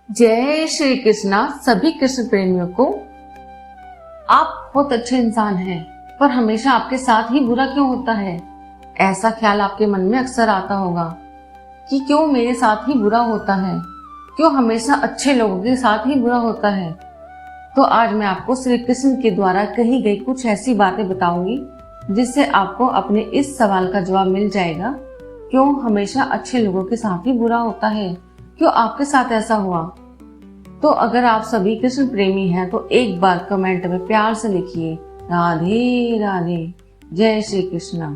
जय श्री कृष्णा सभी कृष्ण प्रेमियों को। आप बहुत अच्छे इंसान हैं, पर हमेशा आपके साथ ही बुरा क्यों होता है? ऐसा ख्याल आपके मन में अक्सर आता होगा कि क्यों मेरे साथ ही बुरा होता है, क्यों हमेशा अच्छे लोगों के साथ ही बुरा होता है। तो आज मैं आपको श्री कृष्ण के द्वारा कही गई कुछ ऐसी बातें बताऊंगी जिससे आपको अपने इस सवाल का जवाब मिल जाएगा, क्यों हमेशा अच्छे लोगों के साथ ही बुरा होता है, क्यों आपके साथ ऐसा हुआ। तो अगर आप सभी कृष्ण प्रेमी हैं तो एक बार कमेंट में प्यार से लिखिए राधे राधे, जय श्री कृष्ण।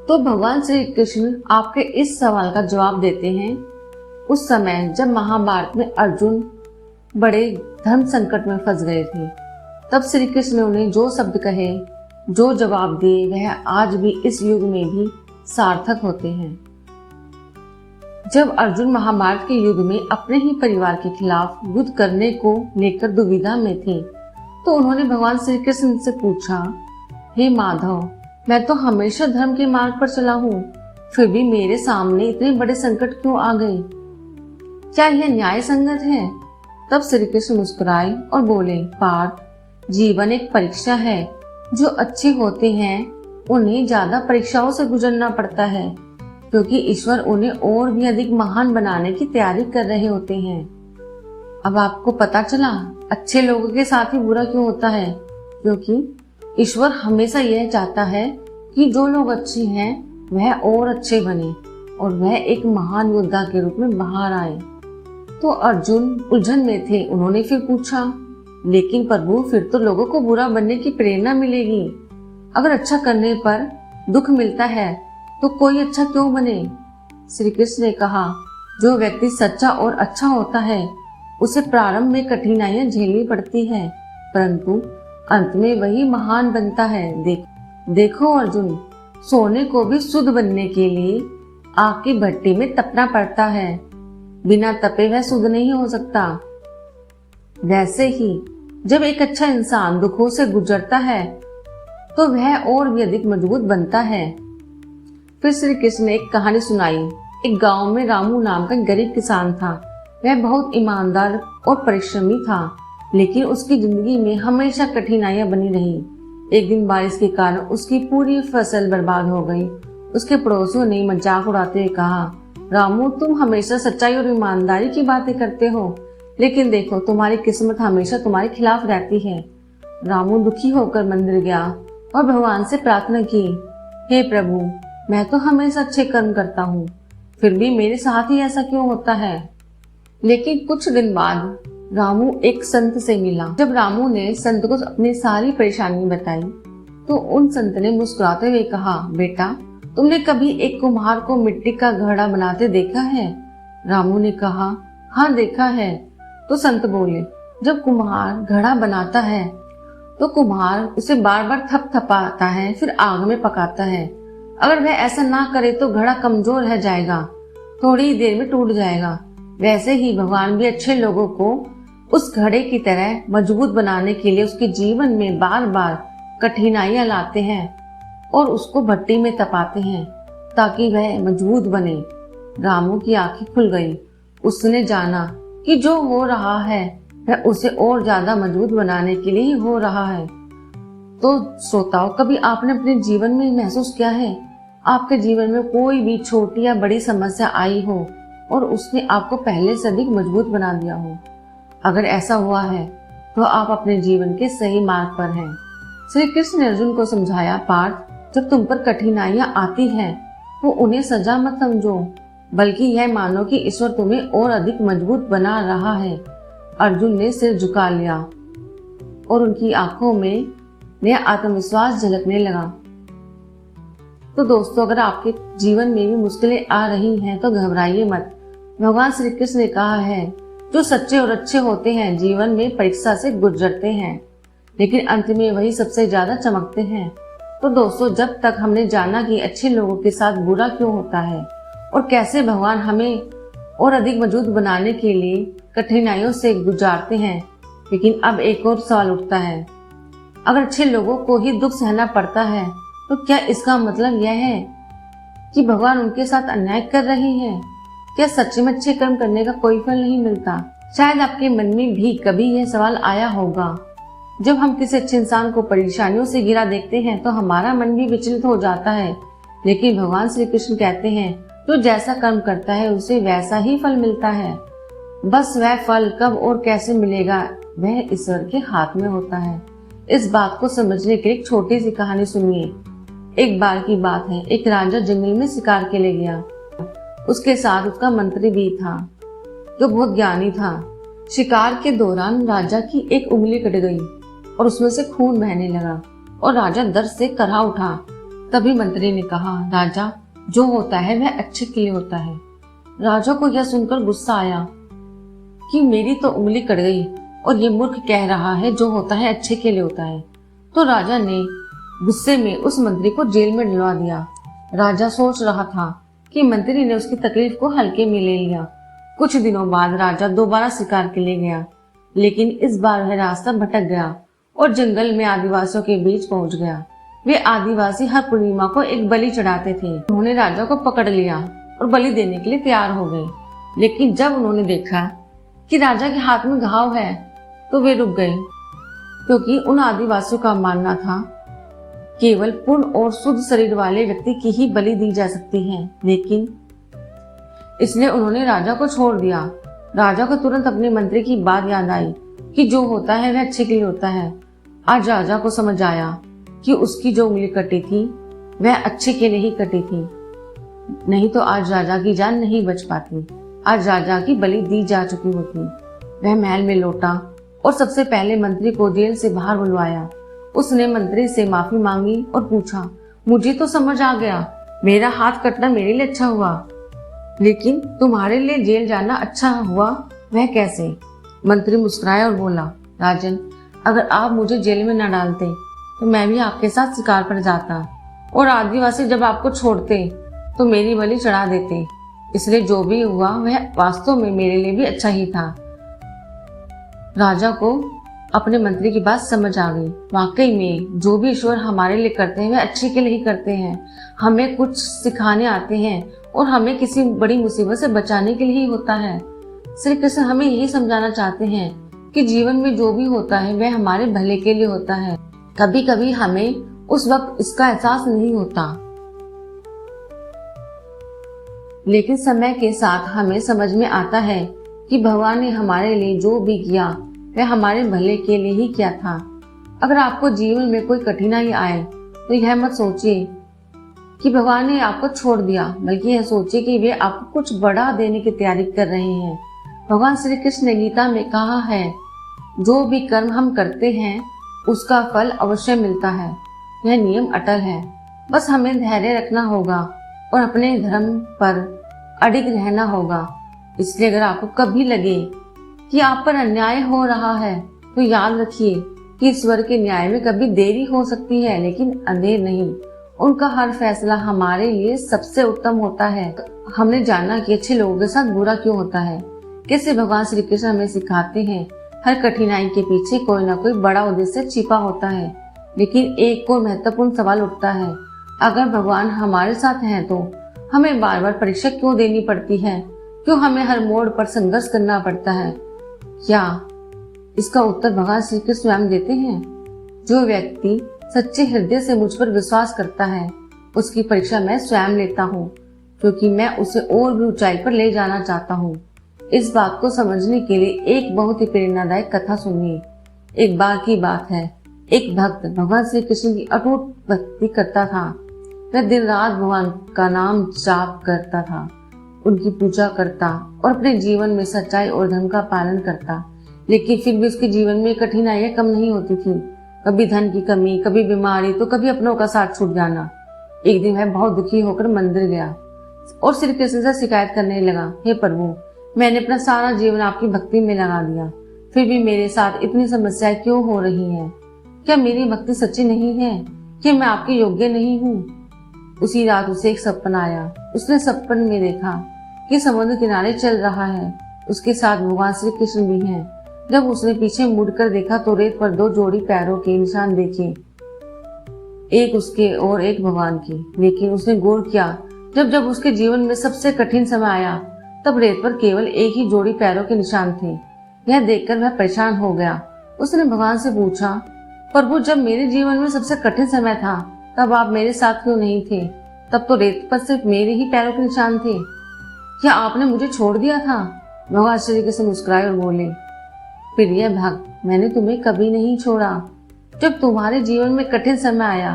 तो भगवान श्री कृष्ण आपके इस सवाल का जवाब देते हैं उस समय जब महाभारत में अर्जुन बड़े धर्म संकट में फंस गए थे। तब श्री कृष्ण ने उन्हें जो शब्द कहे, जो जवाब दिए, वह आज भी इस युग में भी सार्थक होते हैं। जब अर्जुन महाभारत के युद्ध में अपने ही परिवार के खिलाफ युद्ध करने को लेकर दुविधा में थे, तो उन्होंने भगवान श्री कृष्ण से पूछा, हे माधव, मैं तो हमेशा धर्म के मार्ग पर चला हूँ, फिर भी मेरे सामने इतने बड़े संकट क्यों आ गए? क्या यह न्याय संगत है? तब श्री कृष्ण मुस्कुराए और बोले, पार्थ, जीवन एक परीक्षा है। जो अच्छे होते हैं उन्हें ज्यादा परीक्षाओं से गुजरना पड़ता है, क्योंकि ईश्वर उन्हें और भी अधिक महान बनाने की तैयारी कर रहे होते हैं। अब आपको पता चला अच्छे लोगों के साथ ही बुरा क्यों होता है, क्योंकि ईश्वर हमेशा यह चाहता है कि जो लोग अच्छे हैं वह और अच्छे बने और वह एक महान योद्धा के रूप में बाहर आए। तो अर्जुन उलझन में थे। उन्होंने फिर पूछा, लेकिन प्रभु, फिर तो लोगों को बुरा बनने की प्रेरणा मिलेगी। अगर अच्छा करने पर दुख मिलता है तो कोई अच्छा क्यों बने? श्री कृष्ण ने कहा, जो व्यक्ति सच्चा और अच्छा होता है उसे प्रारंभ में कठिनाइयां झेलनी पड़ती है, परंतु अंत में वही महान बनता है। देखो अर्जुन, सोने को भी शुद्ध बनने के लिए आग की भट्टी में तपना पड़ता है, बिना तपे वह शुद्ध नहीं हो सकता। वैसे ही जब एक अच्छा इंसान दुखों से गुजरता है तो वह और भी अधिक मजबूत बनता है। फिर श्री कृष्ण ने एक कहानी सुनाई। एक गांव में रामू नाम का गरीब किसान था। वह बहुत ईमानदार और परिश्रमी था, लेकिन उसकी जिंदगी में हमेशा कठिनाइयां बनी रही। एक दिन बारिश के कारण उसकी पूरी फसल बर्बाद हो गई। उसके पड़ोसियों ने मजाक उड़ाते हुए कहा, रामू, तुम हमेशा सच्चाई और ईमानदारी की बातें करते हो, लेकिन देखो तुम्हारी किस्मत हमेशा तुम्हारे खिलाफ रहती है। रामू दुखी होकर मंदिर गया और भगवान से प्रार्थना की, हे प्रभु, मैं तो हमेशा अच्छे कर्म करता हूँ, फिर भी मेरे साथ ही ऐसा क्यों होता है? लेकिन कुछ दिन बाद रामू एक संत से मिला। जब रामू ने संत को अपनी सारी परेशानी बताई तो उन संत ने मुस्कुराते हुए कहा, बेटा, तुमने कभी एक कुम्हार को मिट्टी का घड़ा बनाते देखा है? रामू ने कहा, हाँ देखा है। तो संत बोले, जब कुम्हार घड़ा बनाता है तो कुम्हार उसे बार बार थपथपाता है, फिर आग में पकाता है। अगर वह ऐसा ना करे तो घड़ा कमजोर रह जाएगा, थोड़ी ही देर में टूट जाएगा। वैसे ही भगवान भी अच्छे लोगों को उस घड़े की तरह मजबूत बनाने के लिए उसके जीवन में बार बार कठिनाइयां लाते हैं और उसको भट्टी में तपाते हैं ताकि वह मजबूत बने। रामू की आंखें खुल गई। उसने जाना कि जो हो रहा है वह उसे और ज्यादा मजबूत बनाने के लिए ही हो रहा है। तो श्रोताओं, कभी आपने अपने जीवन में महसूस किया है आपके जीवन में कोई भी छोटी या बड़ी समस्या आई हो और उसने आपको पहले से अधिक मजबूत बना दिया हो? अगर ऐसा हुआ है तो आप अपने जीवन के सही मार्ग पर हैं। श्री कृष्ण ने अर्जुन को समझाया, पार्थ, जब तुम पर कठिनाइयां आती हैं तो उन्हें सजा मत समझो, बल्कि यह मानो कि ईश्वर तुम्हें और अधिक मजबूत बना रहा है। अर्जुन ने सिर झुका लिया और उनकी आंखों में नया आत्मविश्वास झलकने लगा। तो दोस्तों, अगर आपके जीवन में भी मुश्किलें आ रही हैं तो घबराइए मत। भगवान श्री कृष्ण ने कहा है, जो सच्चे और अच्छे होते हैं जीवन में परीक्षा से गुजरते हैं, लेकिन अंत में वही सबसे ज्यादा चमकते हैं। तो दोस्तों, जब तक हमने जाना कि अच्छे लोगों के साथ बुरा क्यों होता है और कैसे भगवान हमें और अधिक मजबूत बनाने के लिए कठिनाइयों से गुजारते हैं, लेकिन अब एक और सवाल उठता है, अगर अच्छे लोगों को ही दुख सहना पड़ता है तो क्या इसका मतलब यह है कि भगवान उनके साथ अन्याय कर रहे हैं? क्या सच में अच्छे कर्म करने का कोई फल नहीं मिलता? शायद आपके मन में भी कभी यह सवाल आया होगा। जब हम किसी अच्छे इंसान को परेशानियों से घिरा देखते हैं तो हमारा मन भी विचलित हो जाता है, लेकिन भगवान श्री कृष्ण कहते हैं जो जैसा कर्म करता है उसे वैसा ही फल मिलता है। बस वह फल कब और कैसे मिलेगा वह ईश्वर के हाथ में होता है। इस बात को समझने के लिए एक छोटी सी कहानी सुनिए। एक बार की बात है, एक राजा जंगल में शिकार के लिए गया। उसके साथ उसका मंत्री भी था जो बहुत ज्ञानी था। शिकार के दौरान राजा की एक उंगली कट गई और उसमें से खून बहने लगा और राजा दर्द से करहा उठा। तभी मंत्री ने कहा, राजा जो होता है वह अच्छे के लिए होता है। राजा को यह सुनकर गुस्सा आया कि मेरी तो उंगली कट गई और ये मूर्ख कह रहा है जो होता है अच्छे के लिए होता है। तो राजा ने गुस्से में उस मंत्री को जेल में डलवा दिया। राजा सोच रहा था कि मंत्री ने उसकी तकलीफ को हल्के में ले लिया। कुछ दिनों बाद राजा दोबारा शिकार के लिए गया, लेकिन इस बार वह रास्ता भटक गया और जंगल में आदिवासियों के बीच पहुंच गया। वे आदिवासी हर पूर्णिमा को एक बलि चढ़ाते थे। उन्होंने राजा को पकड़ लिया और बलि देने के लिए तैयार हो गए, लेकिन जब उन्होंने देखा कि राजा के हाथ में घाव है तो वे रुक गए, क्योंकि उन आदिवासियों का मानना था केवल पूर्ण और शुद्ध शरीर वाले व्यक्ति की ही बलि दी जा सकती है। लेकिन इसलिए उन्होंने राजा को छोड़ दिया। राजा को तुरंत अपने मंत्री की बात याद आई कि जो होता है वह अच्छे के लिए होता है। आज राजा को समझ आया कि उसकी जो उंगली कटी थी वह अच्छे के लिए ही कटी थी, नहीं तो आज राजा की जान नहीं बच पाती। आज राजा की बलि दी जा चुकी होती। वह महल में लौटा और सबसे पहले मंत्री को जेल से बाहर बुलवाया। उसने मंत्री से माफी मांगी और पूछा, मुझे तो समझ आ गया, मेरा हाथ कटना मेरे लिए अच्छा हुआ, लेकिन तुम्हारे लिए जेल जाना अच्छा हुआ वह कैसे? मंत्री मुस्कुराया और बोला, राजन, अगर आप मुझे जेल में न डालते तो मैं भी आपके साथ शिकार पर जाता और आदिवासी जब आपको छोड़ते तो मेरी बलि चढ़ा देते। इसलिए जो भी हुआ वह वास्तव में मेरे लिए भी अच्छा ही था। राजा को अपने मंत्री की बात समझ आ गई। वाकई में जो भी ईश्वर हमारे लिए करते हैं वह अच्छे के लिए ही करते हैं। हमें कुछ सिखाने आते हैं और हमें किसी बड़ी मुसीबत से बचाने के लिए ही होता है। श्री कृष्ण हमें यही समझाना चाहते हैं कि जीवन में जो भी होता है वह हमारे भले के लिए होता है। कभी कभी हमें उस वक्त इसका एहसास नहीं होता, लेकिन समय के साथ हमें समझ में आता है कि भगवान ने हमारे लिए जो भी किया वह हमारे भले के लिए ही किया था। अगर आपको जीवन में कोई कठिनाई आए तो यह मत सोचिए कि भगवान ने आपको छोड़ दिया, बल्कि यह सोचिए कि वे आपको कुछ बड़ा देने की तैयारी कर रहे हैं। भगवान श्री कृष्ण ने गीता में कहा है, जो भी कर्म हम करते हैं उसका फल अवश्य मिलता है। यह नियम अटल है। बस हमें धैर्य रखना होगा और अपने धर्म पर अडिग रहना होगा। इसलिए अगर आपको कभी लगे कि आप पर अन्याय हो रहा है तो याद रखिए कि ईश्वर के न्याय में कभी देरी हो सकती है, लेकिन अंधेर नहीं। उनका हर फैसला हमारे लिए सबसे उत्तम होता है। हमने जाना कि अच्छे लोगों के साथ बुरा क्यों होता है, कैसे भगवान श्री कृष्ण हमें सिखाते हैं हर कठिनाई के पीछे कोई ना कोई बड़ा उद्देश्य छिपा होता है। लेकिन एक और महत्वपूर्ण सवाल उठता है, अगर भगवान हमारे साथ हैं तो हमें बार बार परीक्षा क्यों देनी पड़ती है? क्यों हमें हर मोड़ पर संघर्ष करना पड़ता है? क्या इसका उत्तर भगवान श्री कृष्ण स्वयं देते हैं? जो व्यक्ति सच्चे हृदय से मुझ पर विश्वास करता है उसकी परीक्षा मैं स्वयं लेता हूँ, क्योंकि मैं उसे और भी ऊंचाई पर ले जाना चाहता हूँ। इस बात को समझने के लिए एक बहुत ही प्रेरणादायक कथा सुनिए। एक बार की बात है, एक भक्त भगवान श्री कृष्ण की अटूट भक्ति करता था। वह दिन रात भगवान का नाम जाप करता था, उनकी पूजा करता और अपने जीवन में सच्चाई और धर्म का पालन करता। लेकिन फिर भी उसके जीवन में कठिनाइयां कम नहीं होती थी। कभी धन की कमी, कभी बीमारी, तो कभी अपनों का साथ छूट जाना। एक दिन वह बहुत दुखी होकर मंदिर गया और श्री कृष्ण से शिकायत करने लगा, हे प्रभु, मैंने अपना सारा जीवन आपकी भक्ति में लगा दिया, फिर भी मेरे साथ इतनी समस्याएं क्यों हो रही हैं? क्या मेरी भक्ति सच्ची नहीं है? क्या मैं आपके योग्य नहीं हूँ? उसी रात उसे एक सपना आया। उसने सपन में देखा कि समुद्र किनारे चल रहा है, उसके साथ भगवान श्री कृष्ण भी हैं। जब उसने पीछे मुड़कर देखा तो रेत पर दो जोड़ी पैरों के निशान देखे, एक उसके और एक भगवान की। लेकिन उसने गौर किया, जब जब उसके जीवन में सबसे कठिन समय आया तब रेत पर केवल एक ही जोड़ी पैरों के निशान थे। यह देखकर वह परेशान हो गया। उसने भगवान से पूछा, प्रभु, जब मेरे जीवन में सबसे कठिन समय था तब आप मेरे साथ क्यों नहीं थे? तब तो रेत पर सिर्फ मेरे ही पैरों के निशान थे। क्या आपने मुझे छोड़ दिया था? भगवान श्री कृष्ण मुस्कुराए और बोले, प्रिय भक्त, मैंने तुम्हें कभी नहीं छोड़ा। जब तुम्हारे जीवन में कठिन समय आया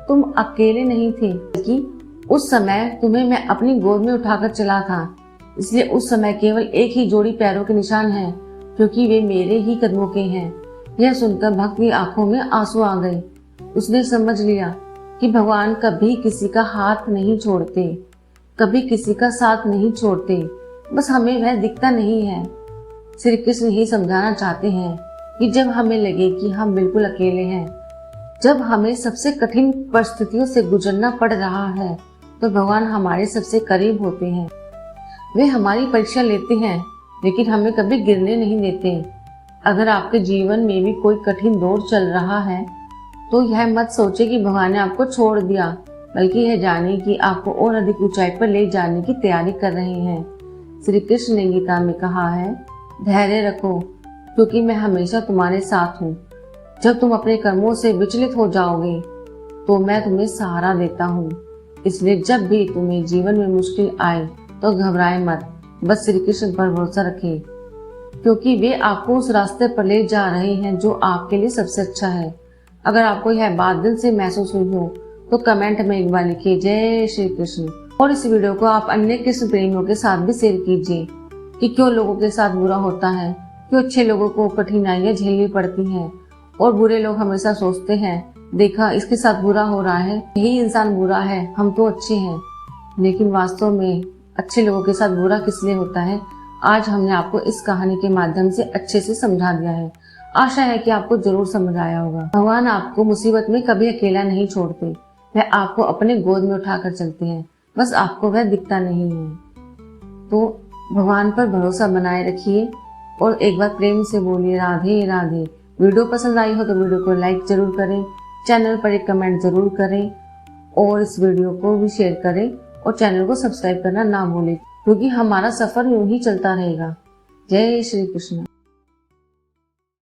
तुम अकेले नहीं थे, बल्कि उस समय तुम्हें मैं अपनी गोद में उठाकर चला था। इसलिए उस समय केवल एक ही जोड़ी पैरों के निशान हैं, क्योंकि वे मेरे ही कदमों के हैं। यह सुनकर भक्त की आंखों में आंसू आ गए। उसने समझ लिया कि भगवान कभी किसी का हाथ नहीं छोड़ते, कभी किसी का साथ नहीं छोड़ते, बस हमें वह दिखता नहीं है। श्री कृष्ण यही समझाना चाहते हैं कि जब हमें लगे कि हम बिल्कुल अकेले हैं, जब हमें सबसे कठिन परिस्थितियों से गुजरना पड़ रहा है, तो भगवान हमारे सबसे करीब होते हैं। वे हमारी परीक्षा लेते हैं, लेकिन हमें कभी गिरने नहीं देते। अगर आपके जीवन में भी कोई कठिन दौर चल रहा है, तो यह मत सोचे कि भगवान ने आपको छोड़ दिया, बल्कि यह जाने कि आपको और अधिक ऊंचाई पर ले जाने की तैयारी कर रहे हैं। श्री कृष्ण ने गीता में कहा है, धैर्य रखो, क्योंकि मैं हमेशा तुम्हारे साथ हूँ। जब तुम अपने कर्मों से विचलित हो जाओगे तो मैं तुम्हें सहारा देता हूँ। इसलिए जब भी तुम्हें जीवन में मुश्किल आए तो घबराए मत, बस श्री कृष्ण पर भरोसा रखें, क्योंकि वे आपको उस रास्ते पर ले जा रहे हैं जो आपके लिए सबसे अच्छा है। अगर आपको यह बात दिल से महसूस हुई हो तो कमेंट में एक बार लिखिए, जय श्री कृष्ण। और इस वीडियो को आप अन्य कृष्ण प्रेमियों के साथ भी शेयर कीजिए कि क्यों लोगों के साथ बुरा होता है, क्यों अच्छे लोगों को कठिनाइयां झेलनी पड़ती हैं और बुरे लोग हमेशा सोचते हैं, देखा इसके साथ बुरा हो रहा है, यही इंसान बुरा है, हम तो अच्छे हैं। लेकिन वास्तव में अच्छे लोगों के साथ बुरा किस लिए होता है, आज हमने आपको इस कहानी के माध्यम से अच्छे से समझा दिया है। आशा है कि आपको जरूर समझ आया होगा। भगवान आपको मुसीबत में कभी अकेला नहीं छोड़ते, वह आपको अपने गोद में उठाकर चलते हैं, बस आपको वह दिखता नहीं है। तो भगवान पर भरोसा बनाए रखिए और एक बार प्रेम से बोलिए, राधे राधे। वीडियो पसंद आई हो तो वीडियो को लाइक जरूर करें, चैनल पर एक कमेंट जरूर करें और इस वीडियो को भी शेयर करें और चैनल को सब्सक्राइब करना ना भूलें, क्योंकि हमारा सफर यूं ही चलता रहेगा। जय श्री कृष्ण।